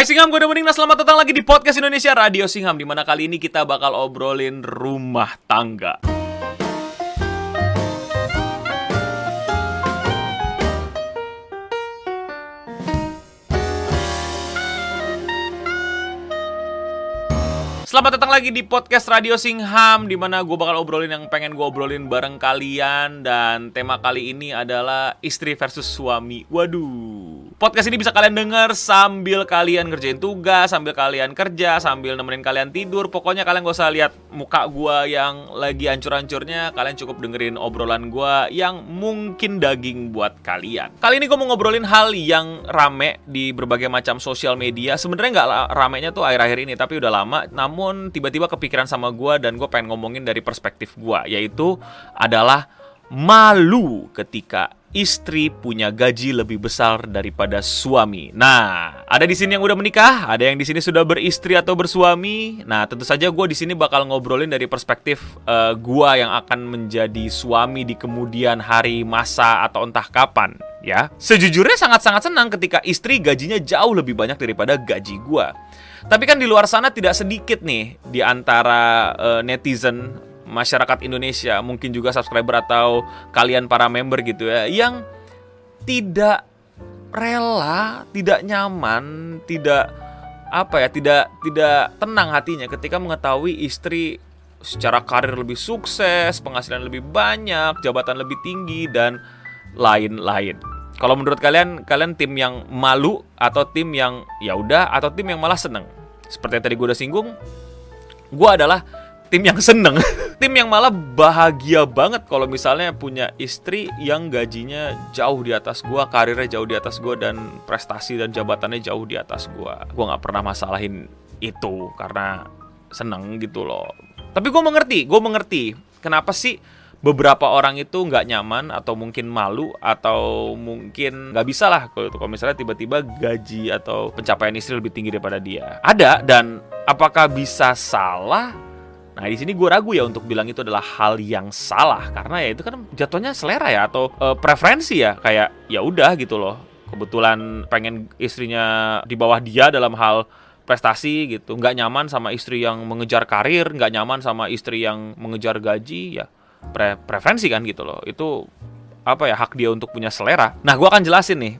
Hai Singham, gue Dominic. Selamat datang lagi di Podcast Indonesia Radio Singham, dimana kali ini kita bakal obrolin rumah tangga. Selamat datang lagi di Podcast Radio Singham, dimana gue bakal obrolin yang pengen gue obrolin bareng kalian. Dan tema kali ini adalah istri versus suami. Waduh, podcast ini bisa kalian denger sambil kalian ngerjain tugas, sambil kalian kerja, sambil nemenin kalian tidur. Pokoknya kalian gak usah lihat muka gue yang lagi hancur-hancurnya. Kalian cukup dengerin obrolan gue yang mungkin daging buat kalian. Kali ini gue mau ngobrolin hal yang rame di berbagai macam sosial media. Sebenarnya gak ramenya tuh akhir-akhir ini, tapi udah lama. Namun tiba-tiba kepikiran sama gue dan gue pengen ngomongin dari perspektif gue, yaitu adalah malu ketika istri punya gaji lebih besar daripada suami. Nah, ada di sini yang udah menikah, ada yang di sini sudah beristri atau bersuami. Nah, tentu saja gue di sini bakal ngobrolin dari perspektif gue yang akan menjadi suami di kemudian hari, masa atau entah kapan. Ya, sejujurnya sangat-sangat senang ketika istri gajinya jauh lebih banyak daripada gaji gue. Tapi kan di luar sana tidak sedikit nih di antara netizen masyarakat Indonesia, mungkin juga subscriber atau kalian para member gitu ya, yang tidak rela, tidak nyaman, tidak tenang hatinya ketika mengetahui istri secara karir lebih sukses, penghasilan lebih banyak, jabatan lebih tinggi dan lain-lain. Kalau menurut kalian tim yang malu atau tim yang ya udah atau tim yang malah seneng? Seperti yang tadi gue udah singgung, gue adalah tim yang seneng. Tim yang malah bahagia banget kalau misalnya punya istri yang gajinya jauh di atas gue, karirnya jauh di atas gue, dan prestasi dan jabatannya jauh di atas gue. Gue gak pernah masalahin itu karena seneng gitu loh. Tapi gue mengerti kenapa sih beberapa orang itu nggak nyaman atau mungkin malu atau mungkin nggak bisa lah kalau misalnya tiba-tiba gaji atau pencapaian istri lebih tinggi daripada dia. Ada, dan apakah bisa salah? Nah, di sini gue ragu ya untuk bilang itu adalah hal yang salah, karena ya itu kan jatuhnya selera ya atau preferensi ya, kayak ya udah gitu loh. Kebetulan pengen istrinya di bawah dia dalam hal prestasi gitu, nggak nyaman sama istri yang mengejar karir, nggak nyaman sama istri yang mengejar gaji, ya preferensi kan gitu loh. Itu hak dia untuk punya selera. Nah, gue akan jelasin nih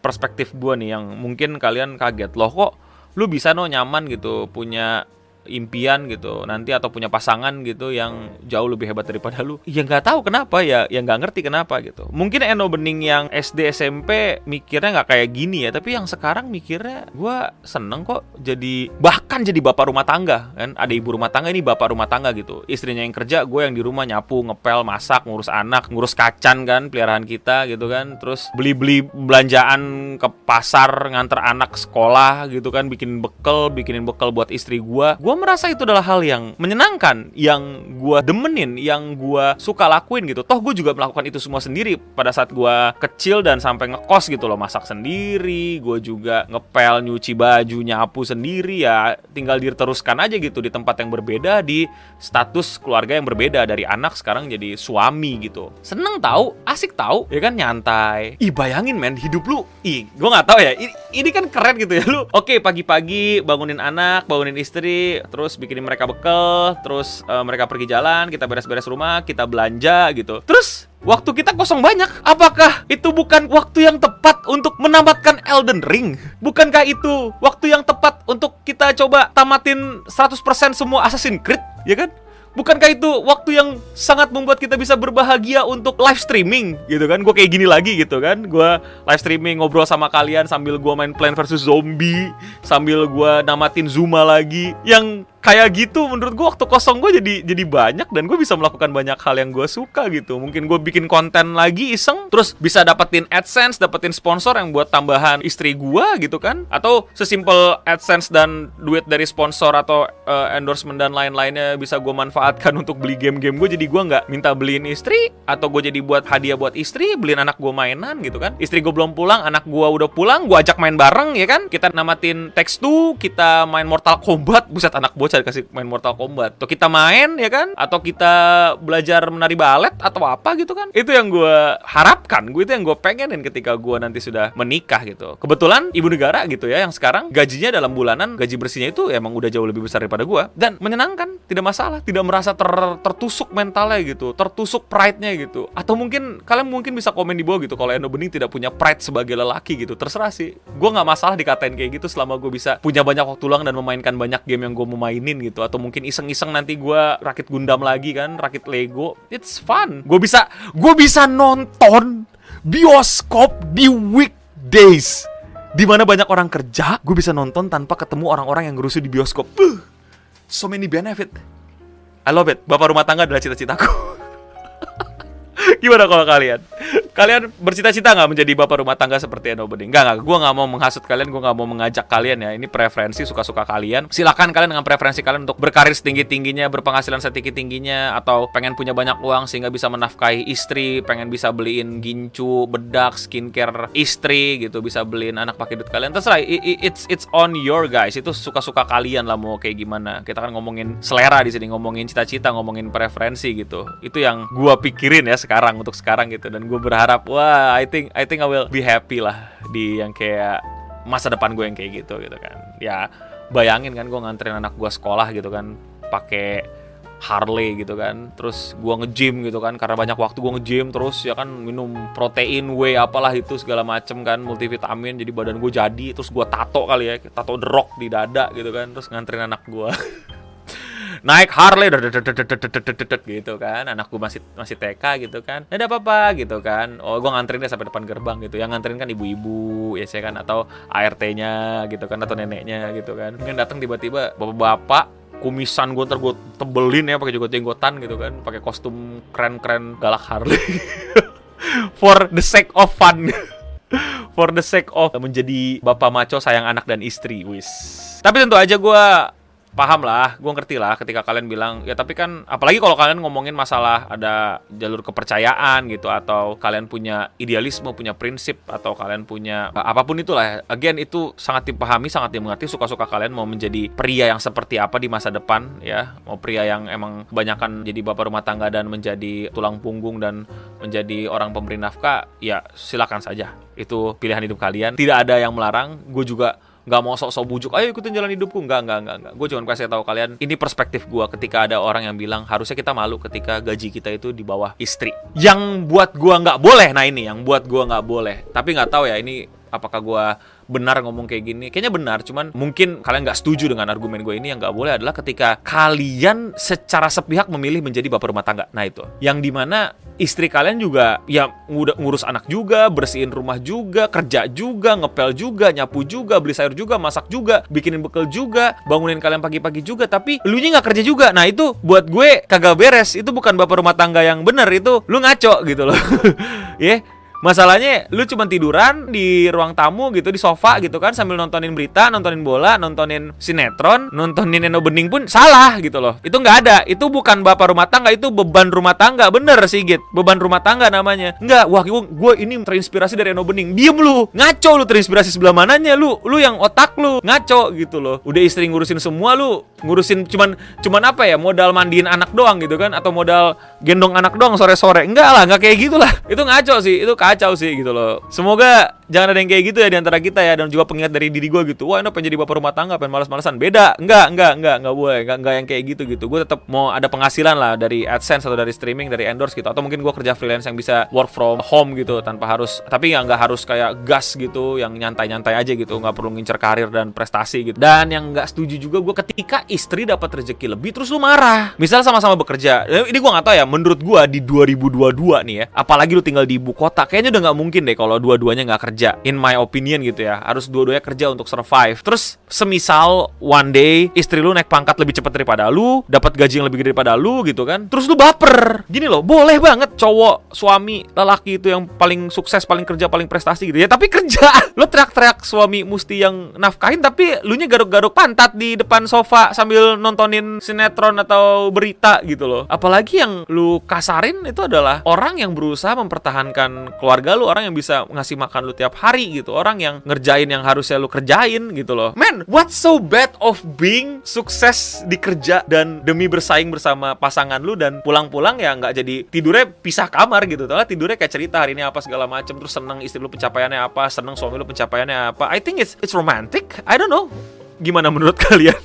perspektif gue nih yang mungkin kalian kaget. Loh, kok lu bisa nyaman gitu punya impian gitu nanti atau punya pasangan gitu yang jauh lebih hebat daripada lu? Ya nggak tahu kenapa ya nggak ngerti kenapa gitu. Mungkin Eno Bening yang SD SMP mikirnya nggak kayak gini ya, tapi yang sekarang mikirnya gue seneng kok bahkan jadi bapak rumah tangga kan. Ada ibu rumah tangga, ini bapak rumah tangga gitu. Istrinya yang kerja, gue yang di rumah nyapu, ngepel, masak, ngurus anak, ngurus kacan kan, peliharaan kita gitu kan. Terus beli belanjaan ke pasar, nganter anak sekolah gitu kan, bikinin bekal buat istri gue merasa itu adalah hal yang menyenangkan, yang gue demenin, yang gue suka lakuin gitu. Toh gue juga melakukan itu semua sendiri pada saat gue kecil dan sampai ngekos gitu loh. Masak sendiri, gue juga ngepel, nyuci baju, nyapu sendiri ya. Tinggal diteruskan aja gitu di tempat yang berbeda, di status keluarga yang berbeda, dari anak sekarang jadi suami gitu. Seneng tahu, asik tahu, ya kan, nyantai. Bayangin men, hidup lu, gue nggak tahu ya. Ini kan keren gitu ya lu. Oke, pagi-pagi bangunin anak, bangunin istri, terus bikinin mereka bekal, terus mereka pergi jalan, kita beres-beres rumah, kita belanja gitu. Terus waktu kita kosong banyak. Apakah itu bukan waktu yang tepat untuk menamatkan Elden Ring? Bukankah itu waktu yang tepat untuk kita coba tamatin 100% semua Assassin's Creed, ya kan? Bukankah itu waktu yang sangat membuat kita bisa berbahagia untuk live streaming gitu kan? Gue kayak gini lagi gitu kan. Gue live streaming ngobrol sama kalian sambil gue main Plants vs Zombie, sambil gue namatin Zuma lagi. Yang kayak gitu menurut gue waktu kosong gue jadi banyak, dan gue bisa melakukan banyak hal yang gue suka gitu. Mungkin gue bikin konten lagi iseng, terus bisa dapetin AdSense, dapetin sponsor yang buat tambahan istri gue gitu kan. Atau sesimpel AdSense dan duit dari sponsor atau endorsement dan lain-lainnya bisa gue manfaatkan untuk beli game-game gue. Jadi gue nggak minta beliin istri, atau gue jadi buat hadiah buat istri, beliin anak gue mainan gitu kan. Istri gue belum pulang, anak gue udah pulang, gue ajak main bareng ya kan. Kita namatin Takes Two, kita main Mortal Kombat. Buset, anak bocah saya kasih main Mortal Kombat. Atau kita main ya kan, atau kita belajar menari balet atau apa gitu kan. Itu yang gue harapkan, itu yang gue pengenin ketika gue nanti sudah menikah gitu. Kebetulan ibu negara gitu ya, yang sekarang gajinya dalam bulanan, gaji bersihnya itu emang udah jauh lebih besar daripada gue, dan menyenangkan, tidak masalah, tidak merasa tertusuk mentalnya gitu, tertusuk pride-nya gitu. Atau mungkin kalian bisa komen di bawah gitu kalau Eno Bening tidak punya pride sebagai lelaki gitu. Terserah sih, gue nggak masalah dikatain kayak gitu selama gue bisa punya banyak waktu luang dan memainkan banyak game yang gue mau mainin gitu. Atau mungkin iseng-iseng nanti gue rakit Gundam lagi kan, rakit Lego, it's fun. Gue bisa nonton bioskop di weekdays di mana banyak orang kerja. Gue bisa nonton tanpa ketemu orang-orang yang ngerusuh di bioskop. So many benefit. I love it. Bapak rumah tangga adalah cita-citaku. Gimana kalau kalian? Kalian bercita-cita nggak menjadi bapak rumah tangga seperti Eno Bening? Nggak. Gue nggak mau menghasut kalian, gue nggak mau mengajak kalian ya. Ini preferensi, suka-suka kalian. Silakan kalian dengan preferensi kalian untuk berkarir setinggi-tingginya, berpenghasilan setinggi-tingginya, atau pengen punya banyak uang sehingga bisa menafkahi istri, pengen bisa beliin gincu, bedak, skincare istri gitu, bisa beliin anak pakai duit kalian. Terserah, it's on your guys. Itu suka-suka kalian lah mau kayak gimana. Kita kan ngomongin selera di sini, ngomongin cita-cita, ngomongin preferensi gitu. Itu yang gue pikirin ya untuk sekarang gitu, dan gue berharap I think I will be happy lah di yang kayak masa depan gue yang kayak gitu kan. Ya bayangin kan gue nganterin anak gue sekolah gitu kan pakai Harley gitu kan, terus gue nge-gym gitu kan, karena banyak waktu gue nge-gym, terus ya kan minum protein, whey apalah itu segala macem kan, multivitamin, jadi badan gue jadi, terus gue tato kali ya, tato The Rock di dada gitu kan, terus nganterin anak gue naik Harley gitu kan, anakku masih TK gitu kan, ada apa gitu kan, gue nganterin dia sampai depan gerbang gitu, yang nganterin kan ibu-ibu ya saya kan, atau ART-nya gitu kan, atau neneknya gitu kan, mungkin datang tiba-tiba bapak-bapak kumisan gue gue tebelin ya pakai jenggot-jenggotan gitu kan, pakai kostum keren-keren galak Harley for the sake of fun for the sake of menjadi bapak maco sayang anak dan istri wis. Tapi tentu aja gue paham lah, gue ngerti lah ketika kalian bilang, ya tapi kan, apalagi kalau kalian ngomongin masalah ada jalur kepercayaan gitu, atau kalian punya idealisme, punya prinsip, atau kalian punya apapun itulah, again itu sangat dipahami, sangat dimengerti, suka-suka kalian mau menjadi pria yang seperti apa di masa depan ya, mau pria yang emang kebanyakan jadi bapak rumah tangga dan menjadi tulang punggung dan menjadi orang pemberi nafkah, ya silakan saja, itu pilihan hidup kalian, tidak ada yang melarang. Gue juga nggak mau sok-sok bujuk, ayo ikutin jalan hidupku, enggak. Gue cuma kasih tahu kalian, ini perspektif gue ketika ada orang yang bilang harusnya kita malu ketika gaji kita itu di bawah istri. Yang buat gue nggak boleh, nah ini yang buat gue nggak boleh. Tapi nggak tahu ya ini apakah gue benar ngomong kayak gini. Kayaknya benar, cuman mungkin kalian nggak setuju dengan argumen gue ini. Yang nggak boleh adalah ketika kalian secara sepihak memilih menjadi bapak rumah tangga. Nah itu, yang dimana istri kalian juga ya ngurus anak juga, bersihin rumah juga, kerja juga, ngepel juga, nyapu juga, beli sayur juga, masak juga, bikinin bekal juga, bangunin kalian pagi-pagi juga, tapi elunya nggak kerja juga. Nah itu buat gue kagak beres. Itu bukan bapak rumah tangga yang bener, itu lu ngaco gitu loh. Ya. Masalahnya lu cuma tiduran di ruang tamu gitu, di sofa gitu kan, sambil nontonin berita, nontonin bola, nontonin sinetron, nontonin Eno Bening pun salah gitu loh. Itu nggak ada. Itu bukan bapak rumah tangga, itu beban rumah tangga. Bener sih Git, beban rumah tangga namanya. Nggak, wah gue ini terinspirasi dari Eno Bening. Diem lu, ngaco lu, terinspirasi sebelah mananya lu yang otak lu ngaco gitu loh. Udah istri ngurusin semua, lu ngurusin cuman apa ya, modal mandiin anak doang gitu kan, atau modal gendong anak doang sore-sore. Enggak lah, nggak kayak gitulah. Itu ngaco sih, itu kacau sih gitu loh. Semoga jangan ada yang kayak gitu ya di antara kita ya, dan juga pengingat dari diri gue gitu. Wah, Eno pengen jadi bapak rumah tangga, pengen malas-malasan. Beda, enggak boleh, enggak yang kayak gitu. Gue tetap mau ada penghasilan lah dari AdSense atau dari streaming, dari endorse gitu, atau mungkin gue kerja freelance yang bisa work from home gitu tanpa harus, tapi nggak harus kayak gas gitu, yang nyantai-nyantai aja gitu, nggak perlu ngincer karir dan prestasi gitu. Dan yang nggak setuju juga gue ketika istri dapat rezeki lebih terus lu marah. Misal sama-sama bekerja, ini gue nggak tahu ya, menurut gue di 2022 nih ya, apalagi lu tinggal di ibu kota, kayaknya udah nggak mungkin deh kalau dua-duanya nggak kerja. In my opinion gitu ya, harus dua-duanya kerja untuk survive. Terus semisal one day istri lu naik pangkat lebih cepat daripada lu, dapat gaji yang lebih gede daripada lu gitu kan, terus lu baper. Gini loh, boleh banget cowok, suami, lelaki itu yang paling sukses, paling kerja, paling prestasi gitu ya, tapi kerja. Lu teriak-teriak suami mesti yang nafkahin, tapi lu nya garuk-garuk pantat di depan sofa sambil nontonin sinetron atau berita gitu loh. Apalagi yang lu kasarin itu adalah orang yang berusaha mempertahankan keluarga lu, orang yang bisa ngasih makan lu tiap setiap hari gitu. Orang yang ngerjain yang harusnya lu kerjain gitu loh. Man, what's so bad of being sukses di kerja dan demi bersaing bersama pasangan lu dan pulang-pulang ya nggak jadi tidurnya pisah kamar gitu. Soalnya tidurnya kayak cerita hari ini apa segala macem, terus seneng istri lu pencapaiannya apa, seneng suami lu pencapaiannya apa. I think it's romantic. I don't know. Gimana menurut kalian?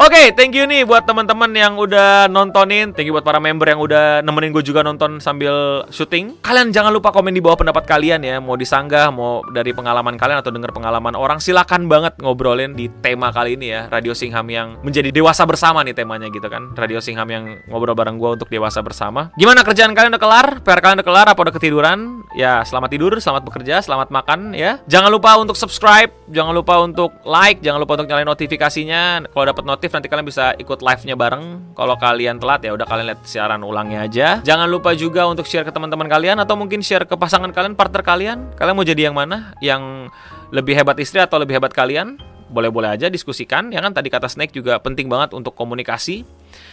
Oke, thank you nih buat teman-teman yang udah nontonin. Thank you buat para member yang udah nemenin gue juga nonton sambil syuting. Kalian jangan lupa komen di bawah pendapat kalian ya. Mau disanggah, mau dari pengalaman kalian atau denger pengalaman orang. Silakan banget ngobrolin di tema kali ini ya. Radio Singham yang menjadi dewasa bersama nih temanya gitu kan. Radio Singham yang ngobrol bareng gue untuk dewasa bersama. Gimana kerjaan kalian udah kelar? PR kalian udah kelar apa udah ketiduran? Ya, selamat tidur, selamat bekerja, selamat makan ya. Jangan lupa untuk subscribe, jangan lupa untuk like, jangan lupa untuk nyalain notifikasinya. Kalau dapat notif nanti kalian bisa ikut live-nya bareng. Kalau kalian telat ya udah kalian lihat siaran ulangnya aja. Jangan lupa juga untuk share ke teman-teman kalian atau mungkin share ke pasangan kalian, partner kalian. Kalian mau jadi yang mana? Yang lebih hebat istri atau lebih hebat kalian? Boleh-boleh aja diskusikan. Ya kan tadi kata Snake juga penting banget untuk komunikasi.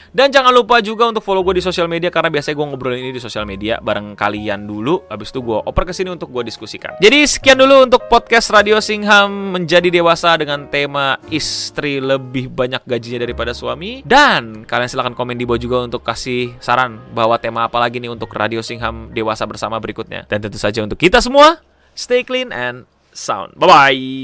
Dan jangan lupa juga untuk follow gue di sosial media karena biasanya gue ngobrolin ini di sosial media bareng kalian dulu. Habis itu gue oper ke sini untuk gue diskusikan. Jadi sekian dulu untuk podcast Radio Singham menjadi dewasa dengan tema istri lebih banyak gajinya daripada suami. Dan kalian silahkan komen di bawah juga untuk kasih saran bahwa tema apa lagi nih untuk Radio Singham dewasa bersama berikutnya. Dan tentu saja untuk kita semua, stay clean and sound. Bye-bye.